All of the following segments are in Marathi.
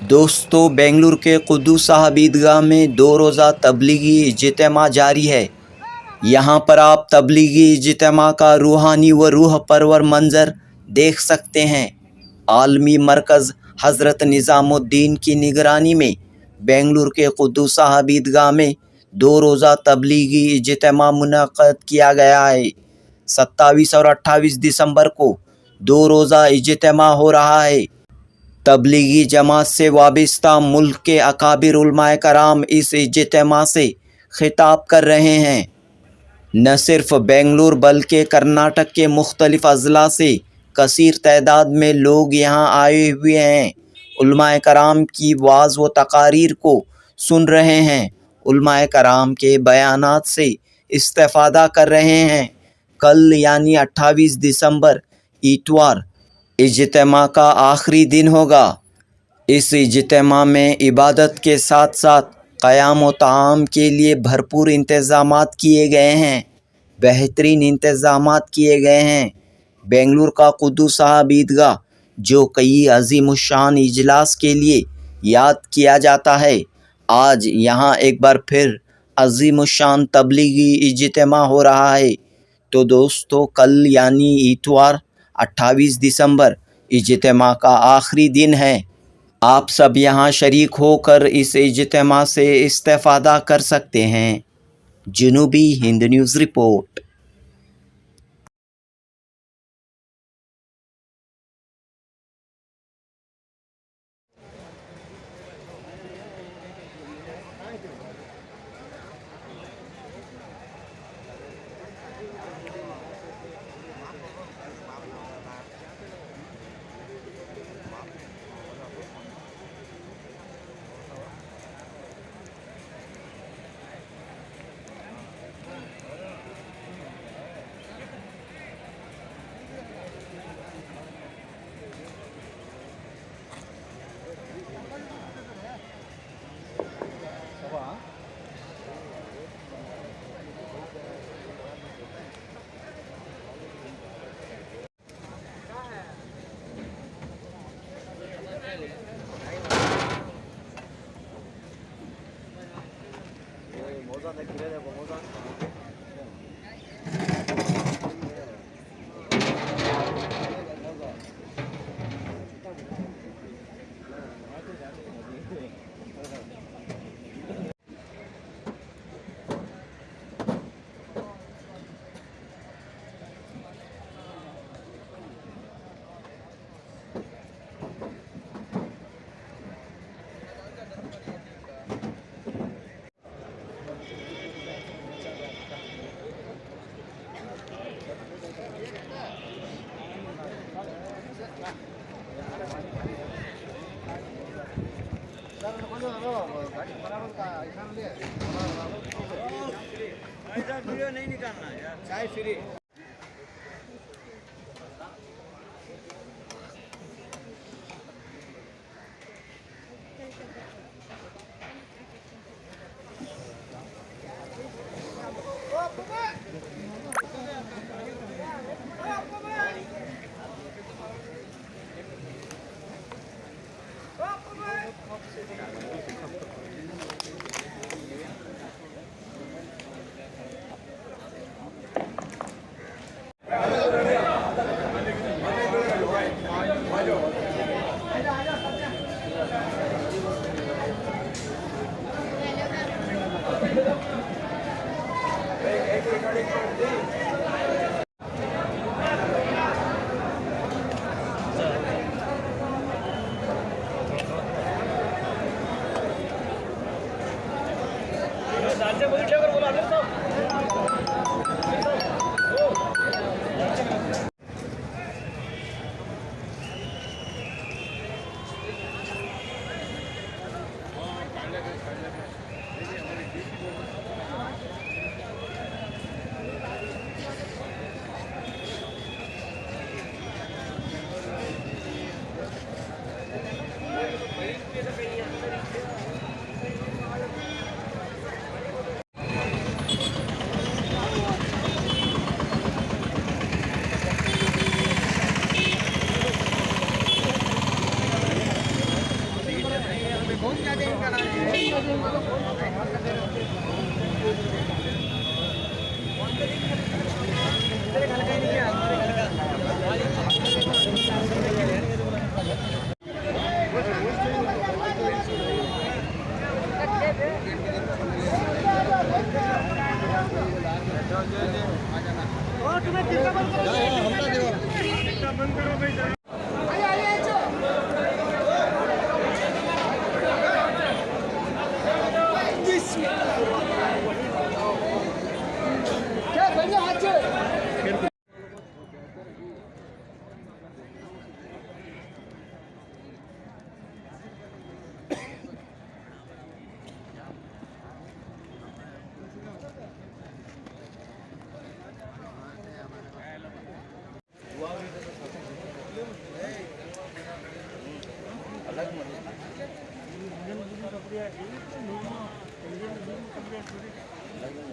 दोस्तों, बेंगलुरु के कुद्दूस साहब ईदगाह में 2 रोज़ा तबलीगी इज्तिमा जारी है। यहाँ पर आप तबलीगी इज्तिमा का रूहानी व रूह परवर मंज़र देख सकते हैं। आलमी मरकज़ हज़रत निज़ामुद्दीन की निगरानी में बेंगलुरु के कुद्दूस साहब ईदगाह में 2 रोज़ा तबलीगी इज्तिमा मुनक़्क़द किया गया है। 27 और 28 दिसंबर को 2 रोज़ा इज्तिमा हो रहा है। तबलीगी जमात से वाबस्ता मुल्क के अकाबिर उलमाए कराम इस इज्तिमा से खिताब कर रहे हैं। न सिर्फ बेंगलुरु बल्कि कर्नाटक के मुख्तलिफ अज़ला से कसीर तादाद में लोग यहाँ आए हुए हैं। उलमाए कराम की वाज़ व तकारीर को सुन रहे हैं, उलमाए कराम के बयानात से इस्तेफ़ादा कर रहे हैं। कल यानी 28 दिसंबर इतवार इज्तिमा का आखिरी दिन होगा। इस इज्तिमा में इबादत के साथ साथ क़याम व ताम के लिए भरपूर इंतज़ामात किए गए हैं। बेहतरीन इंतज़ामात किए गए हैं। बेंगलुरु का कुद्दूस साहब ईदगाह, जो कई अज़ीमुश्शान इजलास के लिए याद किया जाता है, आज यहाँ एक बार फिर अज़ीमुश्शान तबलीगी इज्तिमा हो रहा है। तो दोस्तों, कल यानी इतवार 28 दिसंबर इज्तिमा का आखिरी दिन है। आप सब यहाँ शरीक होकर इस इज्तिमा से इस्तेफ़ादा कर सकते हैं। जनूबी हिंद न्यूज़ रिपोर्ट। वीडियो नहीं निकालना यार, चाय फ्री।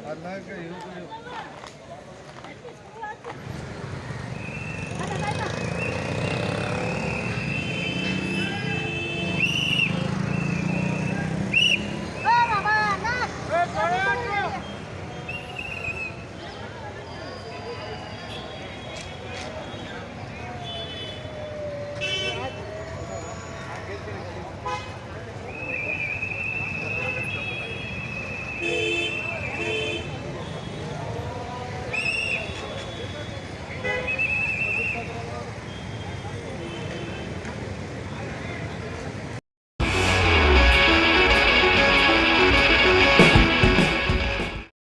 Allah